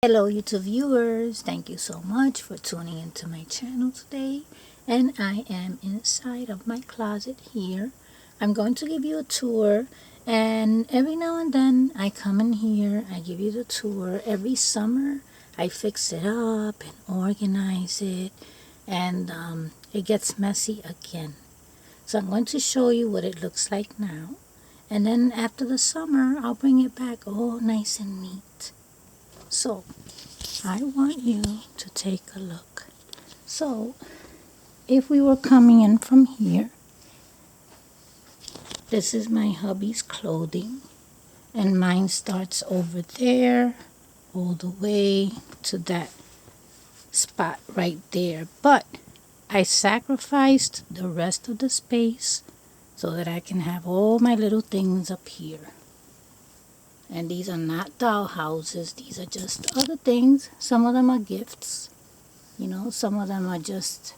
Hello YouTube viewers, thank you so much for tuning into my channel today. And I am inside of my closet here. I'm going to give you a tour, and every now and then I come in here, I give you the tour. Every summer I fix it up and organize it, and it gets messy again. So I'm going to show you what it looks like now, and then after the summer I'll bring it back all nice and neat. So I want you to take a look. So if we were coming in from here, this is my hubby's clothing, and mine starts over there all the way to that spot right there. But I sacrificed the rest of the space so that I can have all my little things up here. And these are not doll houses, these are just other things. Some of them are gifts, some of them are just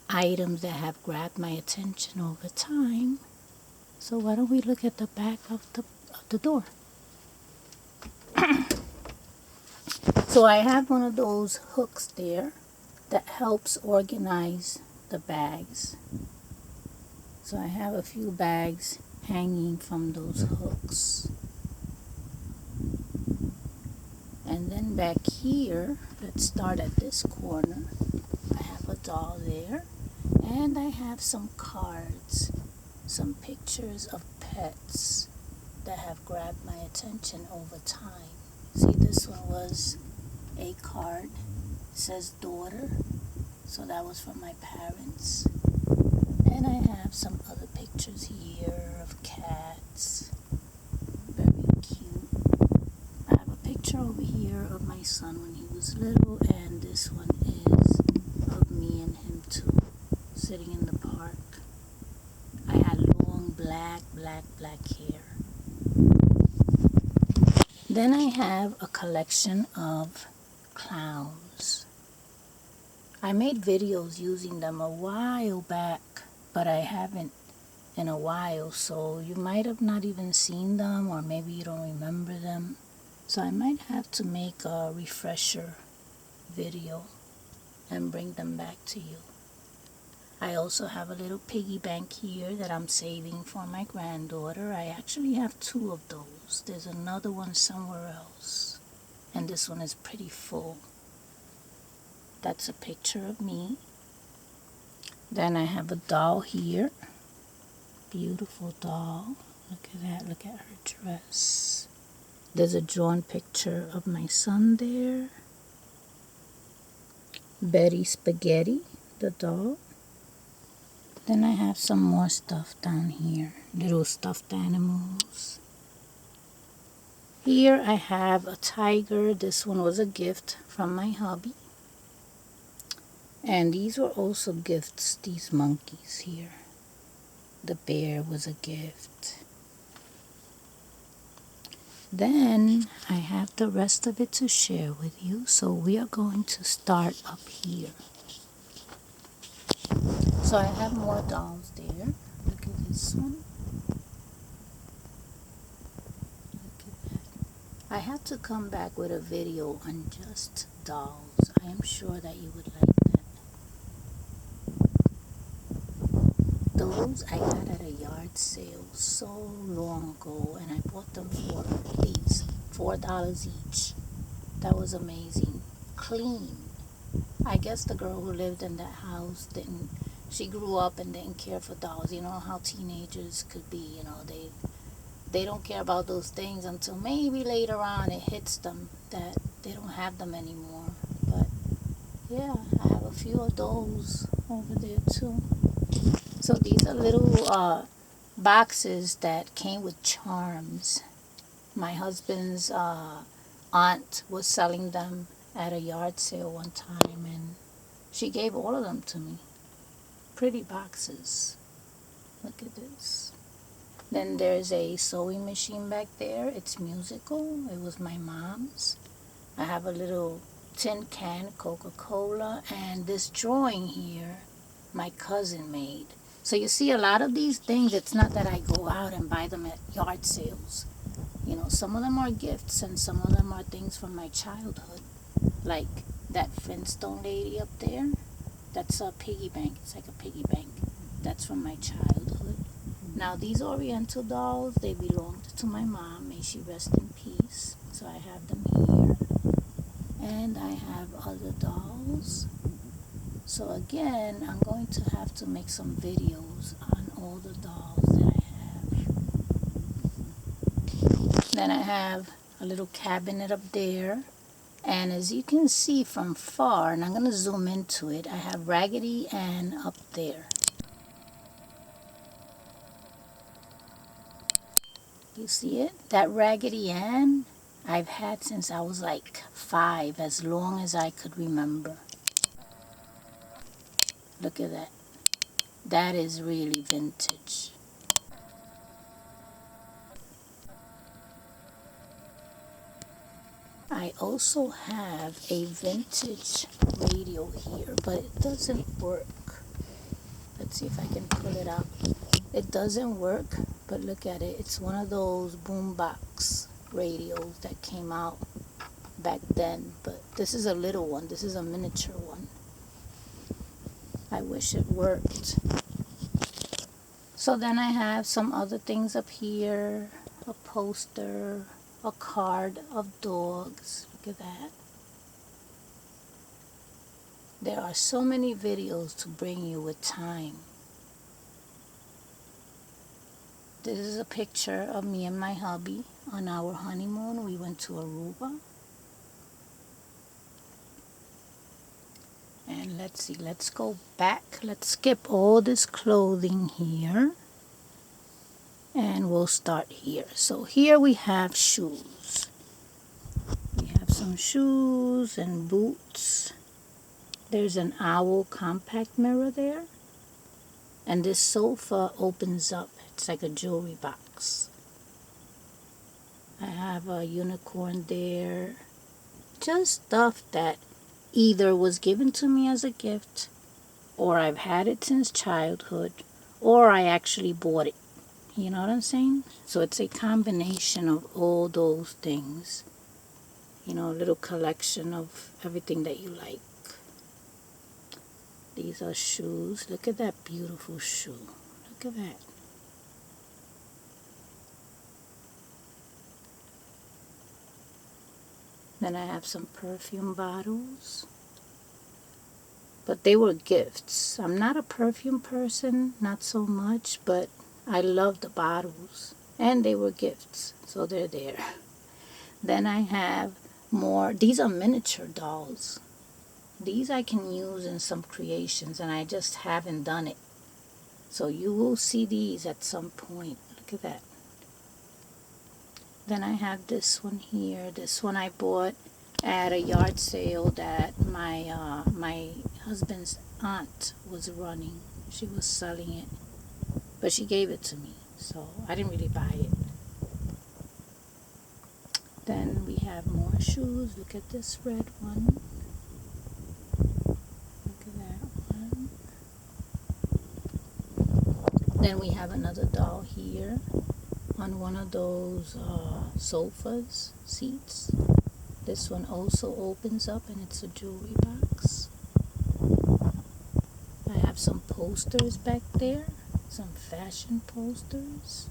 items that have grabbed my attention over time. So why don't we look at the back of the door? So I have one of those hooks there that helps organize the bags. So I have a few bags hanging from those hooks. And then back here, let's start at this corner. I have a doll there, and I have some cards, some pictures of pets that have grabbed my attention over time. See, this one was a card. It says daughter, so that was from my parents. And I have some other pictures here of cats. Very cute. I have a picture over here of my son when he was little, and this one is of me and him too, sitting in the park. I had long black hair. Then I have a collection of clowns. I made videos using them a while back, but I haven't in a while, so you might have not even seen them, or maybe you don't remember them. So I might have to make a refresher video and bring them back to you. I also have a little piggy bank here that I'm saving for my granddaughter. I actually have two of those. There's another one somewhere else, and this one is pretty full. That's a picture of me. Then I have a doll here. Beautiful doll. Look at that. Look at her dress. There's a drawn picture of my son there. Betty Spaghetti, the doll. Then I have some more stuff down here. Little stuffed animals. Here I have a tiger. This one was a gift from my hubby. And these were also gifts, these monkeys here. The bear was a gift. Then I have the rest of it to share with you. So we are going to start up here. So I have more dolls there. Look at this one. Look at that. I have to come back with a video on just dolls. I am sure that you would like that. Those I got at a yard sale so long ago, and I bought them for these $4 each. That was amazing. Clean. I guess the girl who lived in that house she grew up and didn't care for dolls. You know how teenagers could be, they don't care about those things until maybe later on it hits them that they don't have them anymore. But yeah, I have a few of those over there too. So these are little boxes that came with charms. My husband's aunt was selling them at a yard sale one time, and she gave all of them to me. Pretty boxes. Look at this. Then there's a sewing machine back there. It's musical. It was my mom's. I have a little tin can Coca-Cola, and this drawing here my cousin made. So you see, a lot of these things, it's not that I go out and buy them at yard sales. You know, some of them are gifts and some of them are things from my childhood. Like that Flintstone lady up there, that's a piggy bank. It's like a piggy bank. That's from my childhood. Now these Oriental dolls, they belonged to my mom. May she rest in peace. So I have them here. And I have other dolls. So again, I'm going to have to make some videos on all the dolls that I have. Then I have a little cabinet up there. And as you can see from far, and I'm going to zoom into it, I have Raggedy Ann up there. You see it? That Raggedy Ann I've had since I was like 5, as long as I could remember. Look at that. That is really vintage. I also have a vintage radio here, but it doesn't work. Let's see if I can pull it out. It doesn't work, but look at it. It's one of those boombox radios that came out back then, but this is a little one. This is a miniature one. I wish it worked. So then I have some other things up here. A poster, a card of dogs. Look at that. There are so many videos to bring you with time. This is a picture of me and my hubby on our honeymoon. We went to Aruba. And let's see, let's go back. Let's skip all this clothing here. And we'll start here. So here we have shoes. We have some shoes and boots. There's an owl compact mirror there. And this sofa opens up. It's like a jewelry box. I have a unicorn there. Just stuff that either was given to me as a gift, or I've had it since childhood, or I actually bought it. You know what I'm saying? So it's a combination of all those things. You know, a little collection of everything that you like. These are shoes. Look at that beautiful shoe. Look at that. Then I have some perfume bottles. But they were gifts. I'm not a perfume person, not so much, but I love the bottles. And they were gifts, so they're there. Then I have more. These are miniature dolls. These I can use in some creations, and I just haven't done it. So you will see these at some point. Look at that. Then I have this one here. This one I bought at a yard sale that my husband's aunt was running. She was selling it, but she gave it to me, so I didn't really buy it. Then we have more shoes. Look at this red one. Look at that one. Then we have another doll here on one of those sofas, seats. This one also opens up and it's a jewelry box. I have some posters back there, some fashion posters.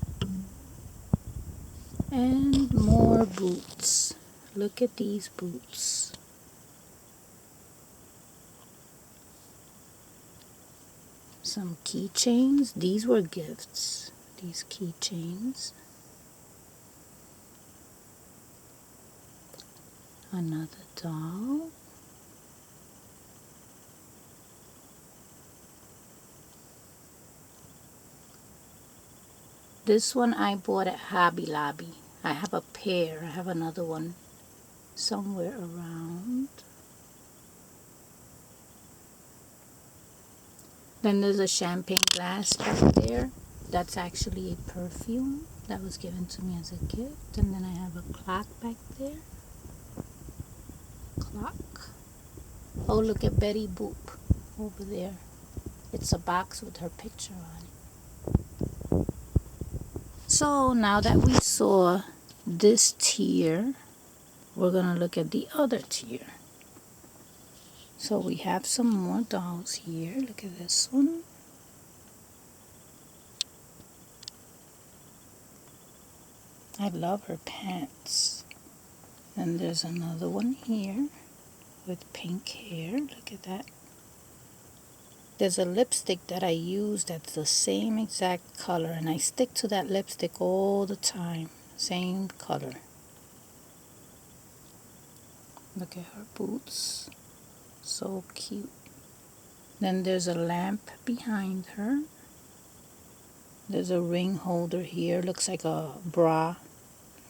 And more boots. Look at these boots. Some keychains. These were gifts. These keychains. Another doll. This one I bought at Hobby Lobby. I have a pair. I have another one somewhere around. Then there's a champagne glass back there. That's actually a perfume that was given to me as a gift. And then I have a clock back there. Clock. Oh, look at Betty Boop over there. It's a box with her picture on it. So now that we saw this tier, we're gonna look at the other tier. So we have some more dolls here. Look at this one. I love her pants. Then there's another one here with pink hair. Look at that. There's a lipstick that I use that's the same exact color, and I stick to that lipstick all the time. Same color. Look at her boots. So cute. Then there's a lamp behind her. There's a ring holder here. Looks like a bra,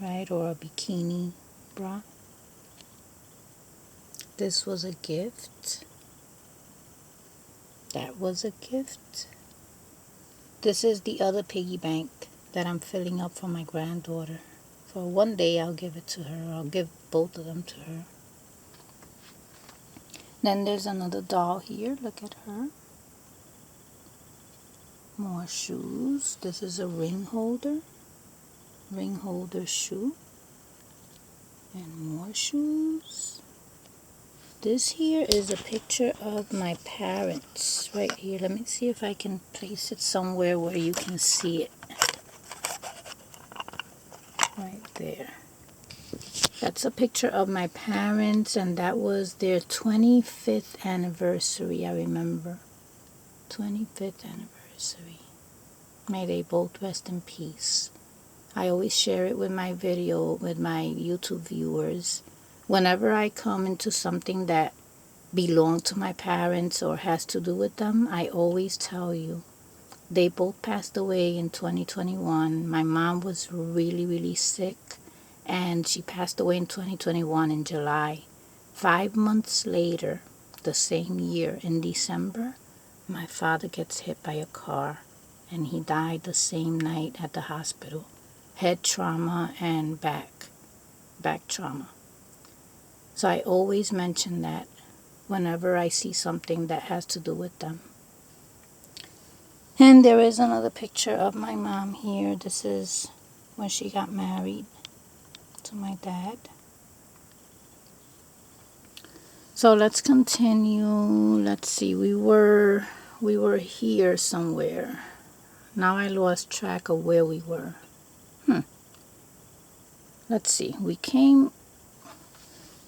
right? Or a bikini bra. This was a gift. That was a gift. This is the other piggy bank that I'm filling up for my granddaughter. For one day I'll give it to her. I'll give both of them to her. Then there's another doll here. Look at her. More shoes. This is a ring holder. Ring holder shoe. And more shoes. This here is a picture of my parents right here. Let me see if I can place it somewhere where you can see it. Right there. That's a picture of my parents, and that was their 25th anniversary, I remember. 25th anniversary. May they both rest in peace. I always share it with my video, with my YouTube viewers. Whenever I come into something that belonged to my parents or has to do with them, I always tell you. They both passed away in 2021. My mom was really, really sick, and she passed away in 2021 in July. 5 months later, the same year, in December, my father gets hit by a car, and he died the same night at the hospital. Head trauma and back trauma. So I always mention that whenever I see something that has to do with them. And there is another picture of my mom here. This is when she got married to my dad. So let's continue. Let's see. We were here somewhere. Now I lost track of where we were. Let's see. We came.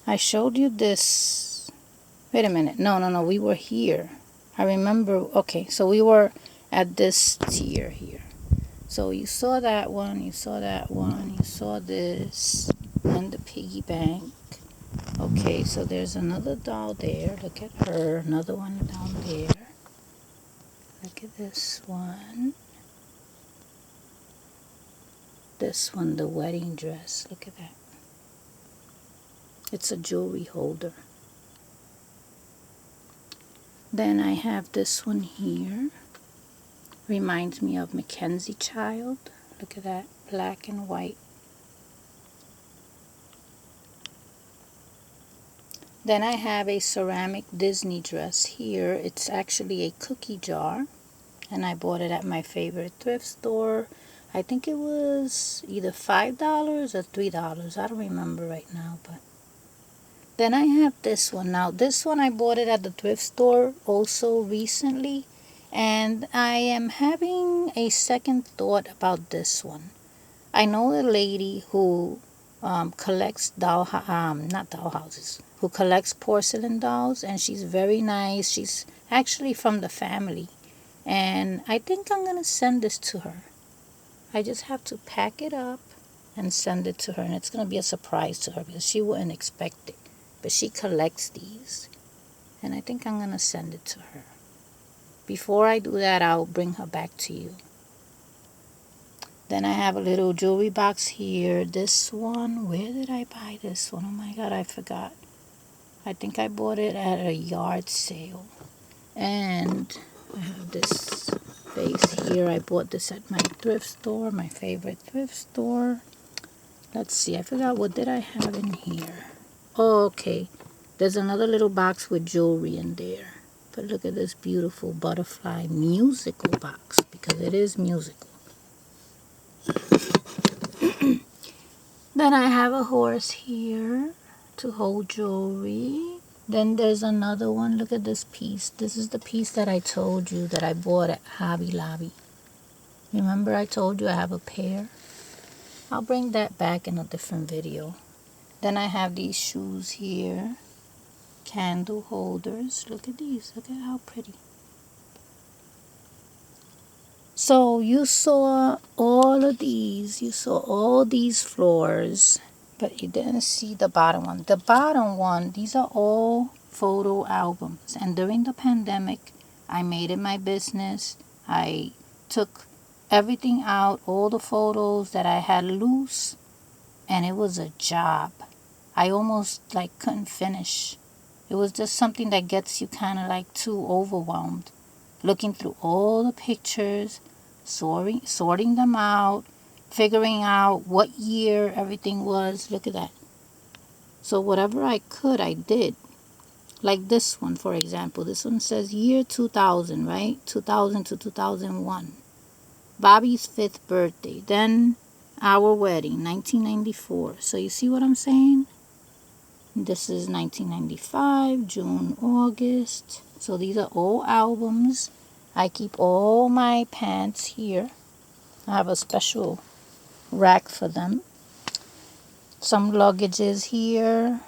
I showed you this. Wait a minute. No. We were here. I remember. Okay, so we were at this tier here. So you saw that one. You saw that one. You saw this. And the piggy bank. Okay, so there's another doll there. Look at her. Another one down there. Look at this one. This one, the wedding dress. Look at that. It's a jewelry holder. Then I have this one here. Reminds me of Mackenzie Child. Look at that. Black and white. Then I have a ceramic Disney dress here. It's actually a cookie jar, and I bought it at my favorite thrift store. I think it was either $5 or $3. I don't remember right now, but then I have this one. Now this one I bought it at the thrift store also recently, and I am having a second thought about this one. I know a lady who collects not doll houses, who collects porcelain dolls, and she's very nice. She's actually from the family, and I think I'm gonna send this to her. I just have to pack it up and send it to her, and it's gonna be a surprise to her because she wouldn't expect it. But she collects these, and I think I'm gonna send it to her. Before I do that, I'll bring her back to you. Then I have a little jewelry box here. This one, where did I buy this one? Oh my God, I forgot. I think I bought it at a yard sale. And I have this vase here. I bought this at my thrift store, my favorite thrift store. Let's see, I forgot, what did I have in here? Oh, okay. There's another little box with jewelry in there. But look at this beautiful butterfly musical box, because it is musical. Then I have a horse here to hold jewelry. Then there's another one. Look at this piece. This is the piece that I told you that I bought at Hobby Lobby. Remember I told you I have a pair? I'll bring that back in a different video. Then I have these shoes here. Candle holders. Look at these. Look at how pretty. So you saw all of these. You saw all these floors. But you didn't see the bottom one. The bottom one, these are all photo albums. And during the pandemic, I made it my business. I took everything out, all the photos that I had loose, and it was a job. I almost like couldn't finish. It was just something that gets you kind of like too overwhelmed. Looking through all the pictures, sorting them out, figuring out what year everything was. Look at that. So whatever I could, I did. Like this one, for example. This one says year 2000, right? 2000 to 2001. Bobby's 5th birthday. Then our wedding, 1994. So you see what I'm saying? This is 1995, June, August. So these are all albums. I keep all my pants here. I have a special rack for them. Some luggages here.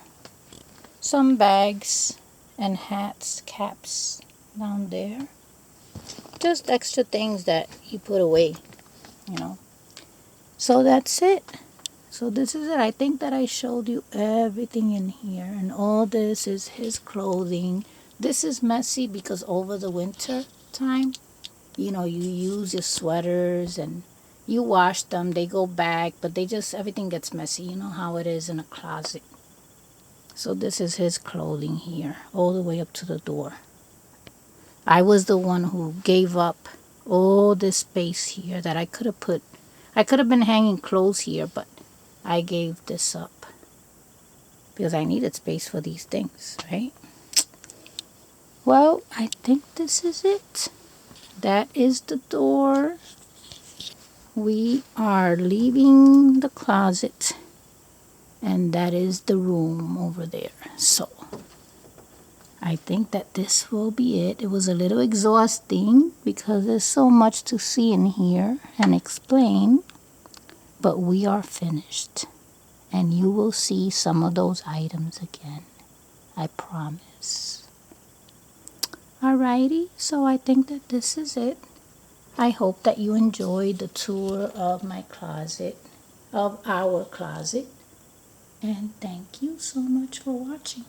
Some bags and hats, caps down there. Just extra things that you put away, you know. So that's it. So this is it. I think that I showed you everything in here. And all this is his clothing. This is messy because over the winter time, you know, you use your sweaters and you wash them. They go back, but everything gets messy. You know how it is in a closet. So this is his clothing here, all the way up to the door. I was the one who gave up all this space here that I could have been hanging clothes here, but I gave this up because I needed space for these things, right? Well, I think this is it. That is the door. We are leaving the closet, and that is the room over there. So I think that this will be it. It was a little exhausting because there's so much to see in here and explain, but we are finished. And you will see some of those items again. I promise. Alrighty, so I think that this is it. I hope that you enjoyed the tour of my closet, of our closet. And thank you so much for watching.